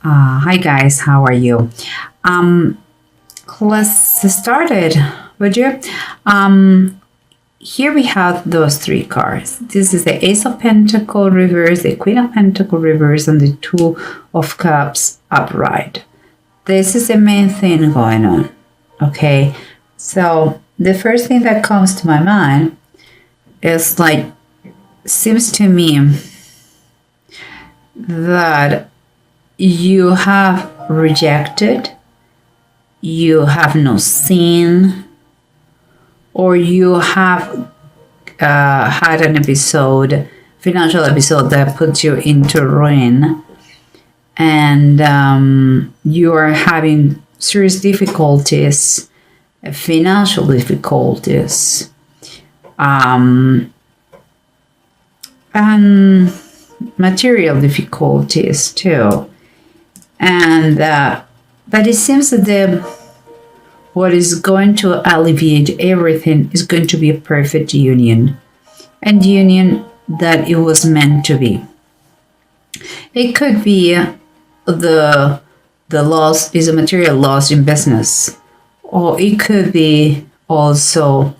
Hi guys, how are you? Um, let's start it, would you? Here we have those three cards. This is the Ace of Pentacles reverse, the Queen of Pentacles reverse, and the Two of Cups upright. This is the main thing going on. Okay, so the first thing that comes to my mind is like, seems to me that you have rejected, you have not seen, or you have had an episode, financial episode that put you into ruin, and you are having serious difficulties, financial difficulties, and material difficulties too. And but it seems that what is going to alleviate everything is going to be a perfect union, and union that it was meant to be. It could be the loss is a material loss in business, or it could be also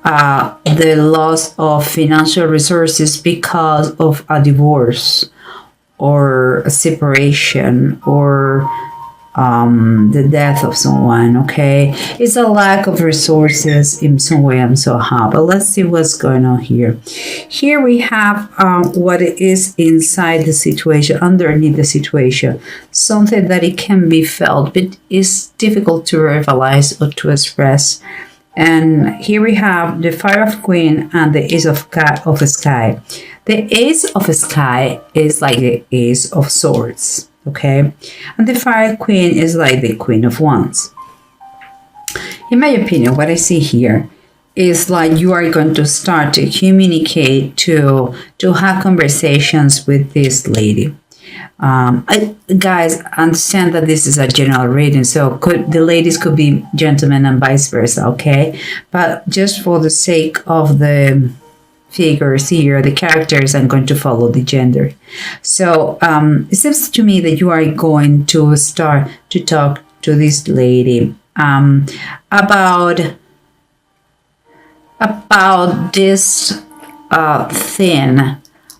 the loss of financial resources because of a divorce or a separation or the death of someone. Okay, it's a lack of resources in some way and somehow. But let's see what's going on here. Here we have what is inside the situation, underneath the situation, something that it can be felt, but is difficult to verbalize or to express. And here we have the Fire of Queen and the Ace of Sky. The Ace of Sky is like the Ace of Swords, okay? And the Fire Queen is like the Queen of Wands. In my opinion, what I see here is like you are going to start to communicate, to have conversations with this lady. Guys, understand that this is a general reading, so the ladies could be gentlemen and vice versa, okay? But just for the sake of the figures here, the characters, I'm going to follow the gender. So it seems to me that you are going to start to talk to this lady about this thing,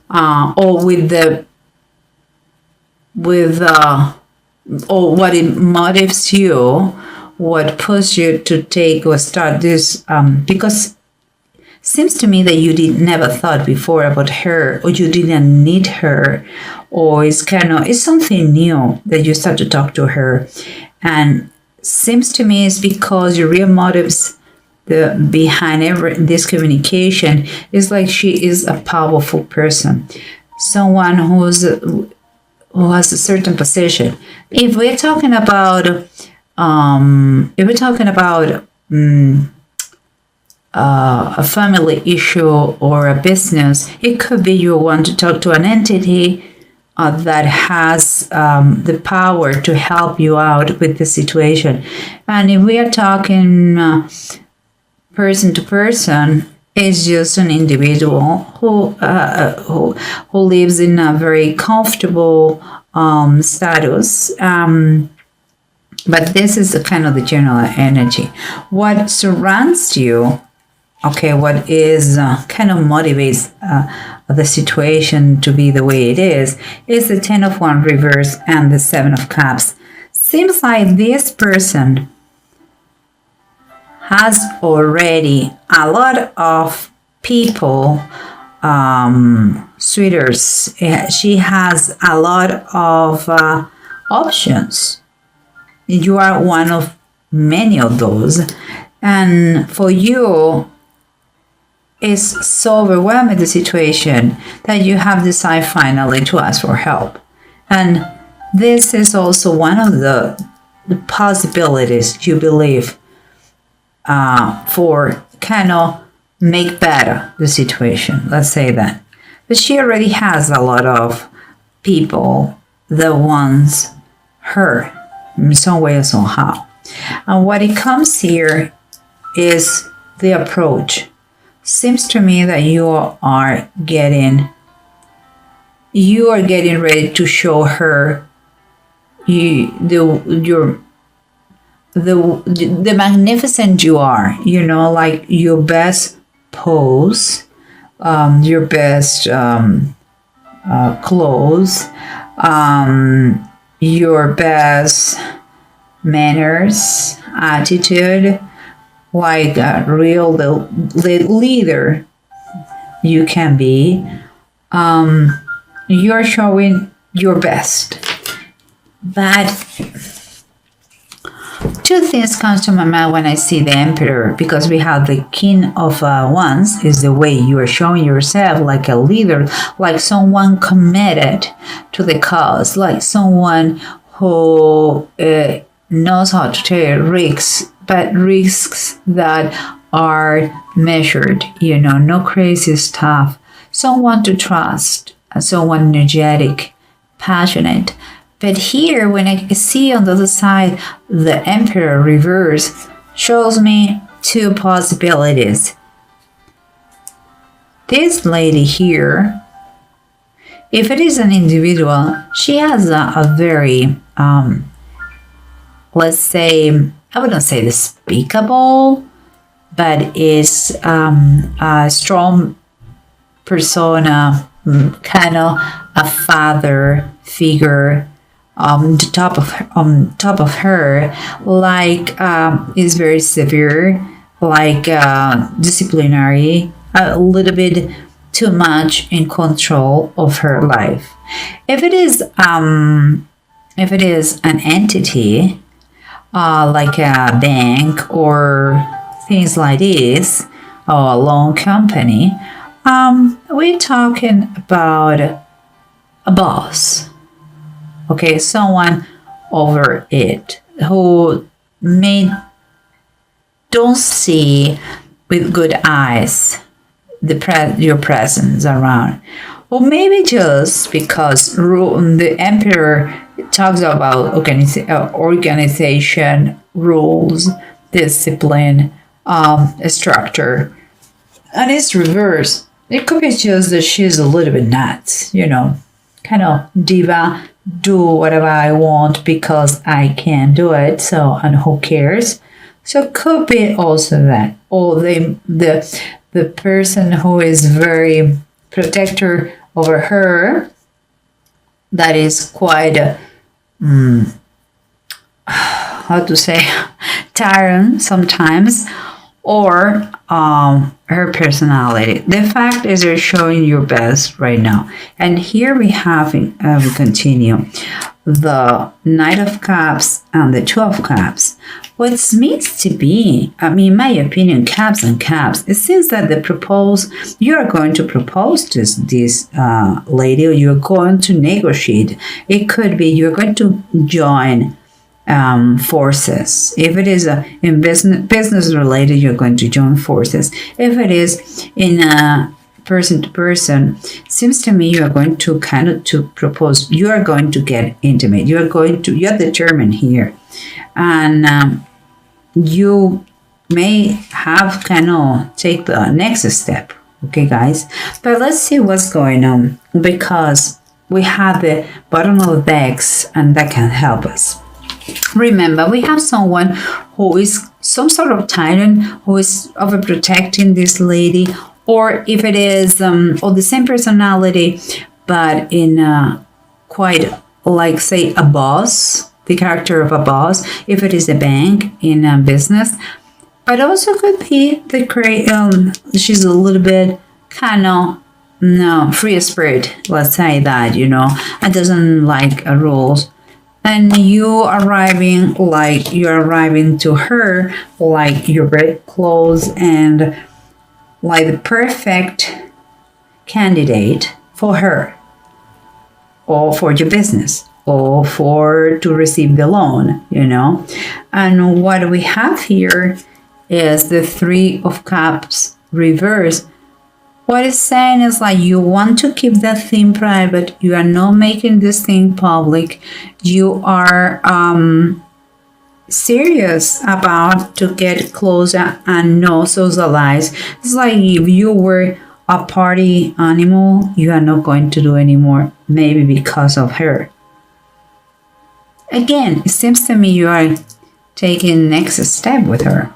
or or what it motivates you, what pushes you to take or start this, because seems to me that you never thought before about her, or you didn't need her, or it's something new that you start to talk to her. And seems to me it's because your real motives behind this communication is like she is a powerful person, someone who has a certain position. If we're talking about a family issue or a business, it could be you want to talk to an entity that has the power to help you out with the situation. And if we are talking person to person, it's just an individual who lives in a very comfortable status. But this is the kind of the general energy. What surrounds you, okay, what is kind of motivates the situation to be the way it is the Ten of Wands reverse and the Seven of Cups. Seems like this person has already a lot of people, suitors. She has a lot of options. You are one of many of those. And for you, it's so overwhelming, the situation, that you have decided finally to ask for help. And this is also one of the possibilities you believe for kind of make better the situation, let's say that. But she already has a lot of people that wants her in some way or somehow. And what it comes here is the approach. Seems to me that you are getting ready to show her the magnificent you are, like your best pose, your best clothes, your best manners, attitude, like a real leader you can be. You're showing your best. But two things comes to my mind when I see the emperor, because we have the king of wands is the way you are showing yourself, like a leader, like someone committed to the cause, like someone who knows how to take risks, but risks that are measured, no crazy stuff. Someone to trust, someone energetic, passionate. But here, when I see on the other side, the Emperor reverse shows me two possibilities. This lady here, if it is an individual, she has a very, let's say, I wouldn't say despicable, but is a strong persona, kind of a father figure. Top of her, like is very severe, like disciplinary, a little bit too much in control of her life. If it is an entity, like a bank or things like this, or a loan company, we're talking about a boss. Okay, someone over it who don't see with good eyes your presence around, or maybe just because the emperor talks about organization, rules, discipline, structure, and it's reverse. It could be just that she's a little bit nuts, kind of diva. Do whatever I want because I can do it, so, and who cares? So it could be also that, or the person who is very protector over her, that is quite how to say, tyrant sometimes, or her personality. The fact is you're showing your best right now. And here we continue the Knight of Cups and the Two of Cups. What means to be, in my opinion, cups and cups, it seems that you are going to propose to this lady, or you're going to negotiate. It could be you're going to join forces. If it is in business related, you're going to join forces. If it is in person to person, seems to me you are going to to propose. You are going to get intimate. You're determined here, and you may have take the next step. Okay, guys, but let's see what's going on, because we have the bottom of the decks, and that can help us. Remember, we have someone who is some sort of tyrant, who is overprotecting this lady, or if it is or the same personality, but in quite like, say, a boss, the character of a boss, if it is a bank in a business. But also could be she's a little bit free spirit, let's say that, and doesn't like rules. And you're arriving to her like your red clothes and like the perfect candidate for her, or for your business, or to receive the loan, And what we have here is the Three of Cups reverse. What it's saying is like you want to keep that thing private. You are not making this thing public. You are serious about to get closer and not socialize. It's like if you were a party animal, you are not going to do anymore, maybe because of her. Again, it seems to me you are taking next step with her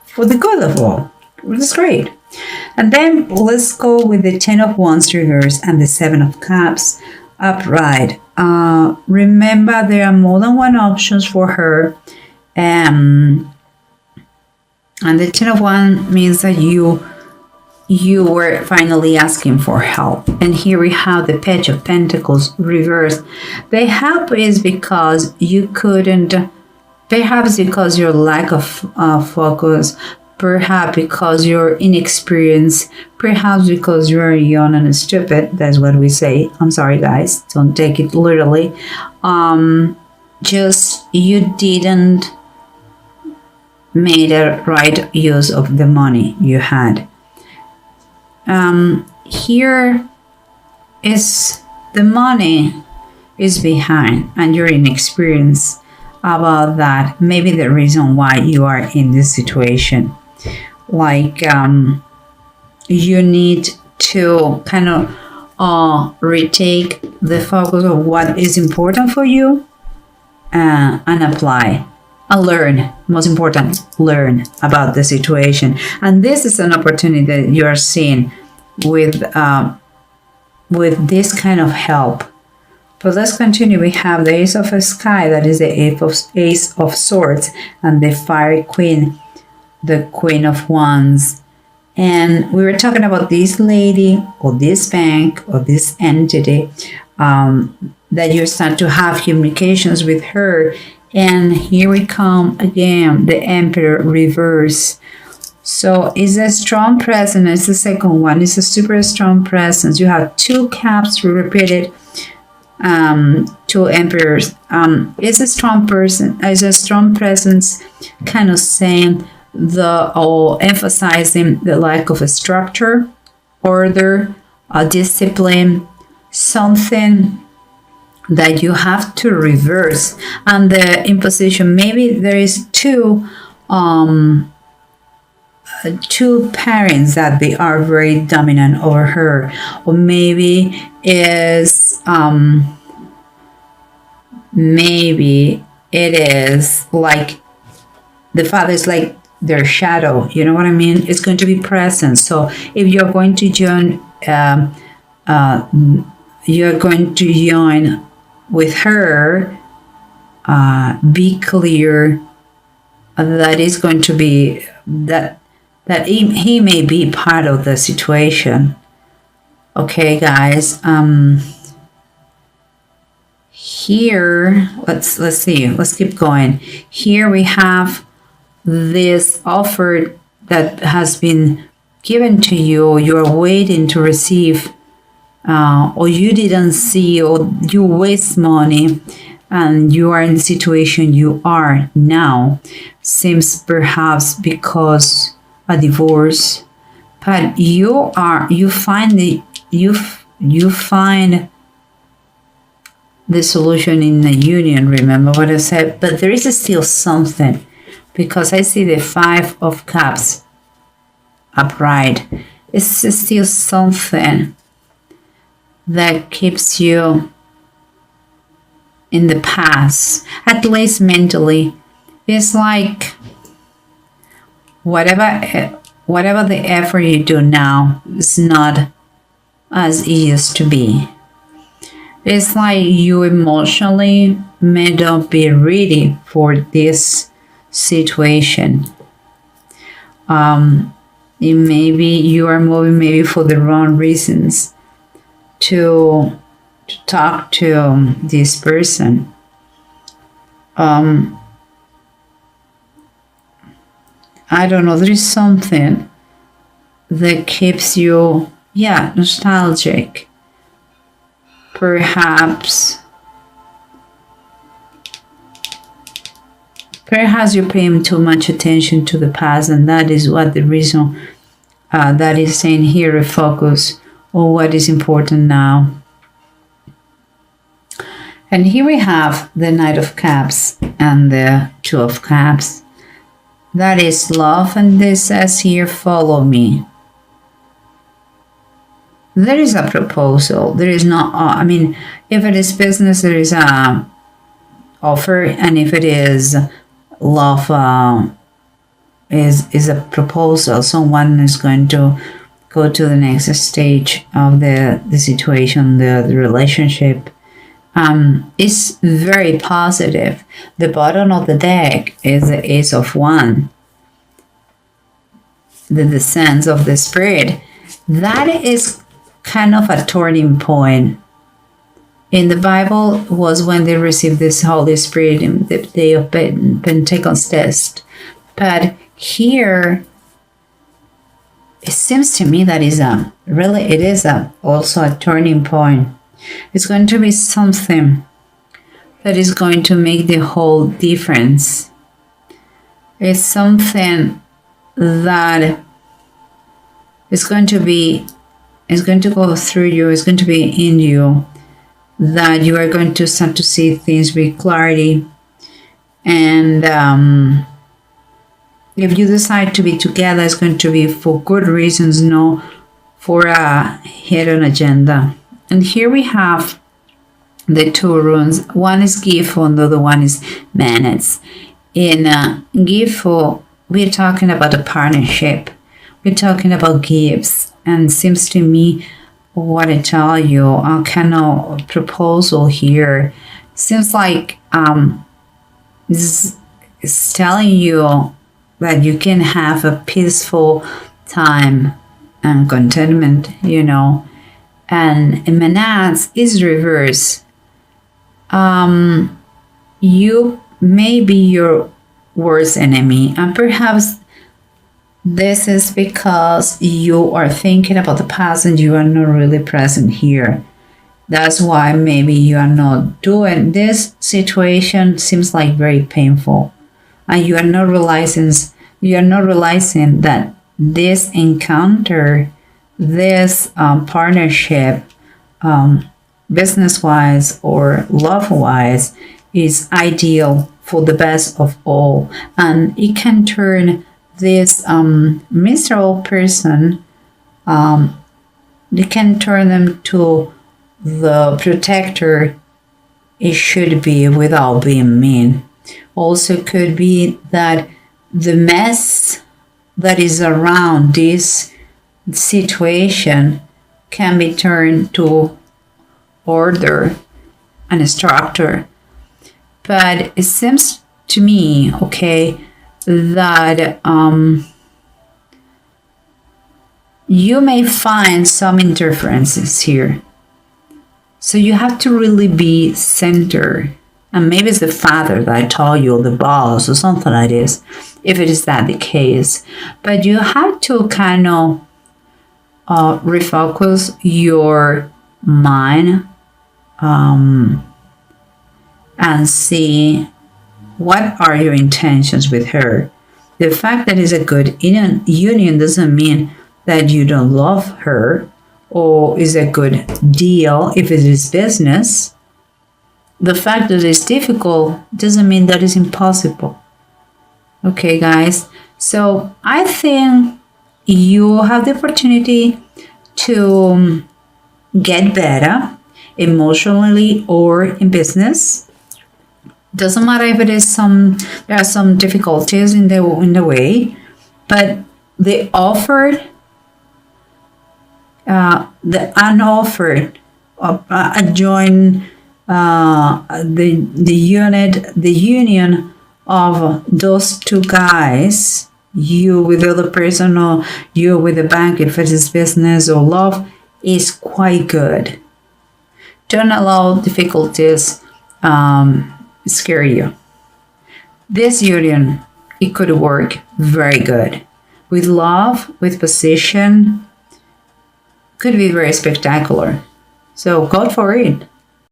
for the good of all, which is great. And then let's go with the 10 of Wands reverse and the 7 of Cups upright. Remember, there are more than one options for her. And the 10 of Wands means that you were finally asking for help. And here we have the Page of Pentacles reversed. The help is because you couldn't, perhaps because your lack of focus, perhaps because you're inexperienced, perhaps because you're young and stupid. That's what we say. I'm sorry, guys. Don't take it literally. Just you didn't made a right use of the money you had. Here is the money is behind and you're inexperienced about that. Maybe the reason why you are in this situation. Like you need to kind of retake the focus of what is important for you and apply and learn. Most important, learn about the situation. And this is an opportunity that you are seeing with this kind of help. But let's continue. We have the Ace of Sky, that is the Ace of Swords, and the Fiery Queen, the Queen of Wands. And we were talking about this lady or this bank or this entity that you start to have communications with her. And here we come again, the Emperor reverse. So it's a strong presence. It's the second one. It's a super strong presence. You have 2 Cups repeated, 2 Emperors. It's a strong person. It's a strong presence, kind of saying or emphasizing the lack of a structure, order, discipline, something that you have to reverse. And the imposition, maybe there is two parents that they are very dominant over her, or maybe maybe it is like the father is like their shadow, you know what I mean? It's going to be present. So if you're going to join with her, be clear that is going to be that he may be part of the situation. Okay, guys. Here, let's see. Let's keep going. Here we have this offer that has been given to you. You're waiting to receive, or you didn't see, or you waste money, and you are in the situation you are now. Seems perhaps because a divorce, but you find the solution in the union. Remember what I said? But there is still something, because I see the 5 of Cups upright. It's still something that keeps you in the past, at least mentally. It's like whatever the effort you do now is not as it used to be. It's like you emotionally may not be ready for this situation. Maybe you are moving maybe for the wrong reasons to talk to this person. I don't know, there is something that keeps you, nostalgic. Perhaps you're paying too much attention to the past, and that is what the reason that is saying here, a focus on what is important now. And here we have the Knight of Cups and the 2 of Cups. That is love, and this says here, follow me. There is a proposal. There is not, if it is business, there is a offer, and if it is love, is a proposal, someone is going to go to the next stage of the situation, the relationship, is very positive. The bottom of the deck is the Ace of Wands, the descent of the Spirit. That is kind of a turning point. In the Bible was when they received this Holy Spirit in the day of Pentecost. But here, it seems to me that it is also a turning point. It's going to be something that is going to make the whole difference. It's something that is going to go through you, it's going to be in you, that you are going to start to see things with clarity. And if you decide to be together, it's going to be for good reasons, no for a hidden agenda. And here we have the two runes. One is Gifu and the other one is Manets. In Gifu, we're talking about a partnership. We're talking about gifts. And it seems to me, what I tell you, a kind of proposal here seems like it's telling you that you can have a peaceful time and contentment, And Manats is reverse. You may be your worst enemy, and perhaps this is because you are thinking about the past and you are not really present here. That's why maybe you are not doing this. Situation seems like very painful, and you are not realizing that this encounter, this partnership, business-wise or love-wise, is ideal for the best of all, and it can turn this miserable person, it can turn them to the protector it should be without being mean. Also could be that the mess that is around this situation can be turned to order and structure. But it seems to me, that you may find some interferences here. So you have to really be centered. And maybe it's the father that I told you, or the boss, or something like this, if it is that the case. But you have to kind of refocus your mind and see what are your intentions with her. The fact that it's a good union doesn't mean that you don't love her or is a good deal if it is business. The fact that it's difficult doesn't mean that it's impossible. Okay, guys. So I think you have the opportunity to get better emotionally or in business. Doesn't matter if it is there are some difficulties in the way, but the offered, the unoffered, join the union of those two guys, you with the other person or you with the bank, if it is business or love, is quite good. Don't allow difficulties scare you. This union, it could work very good. With love, with position, could be very spectacular. So go for it.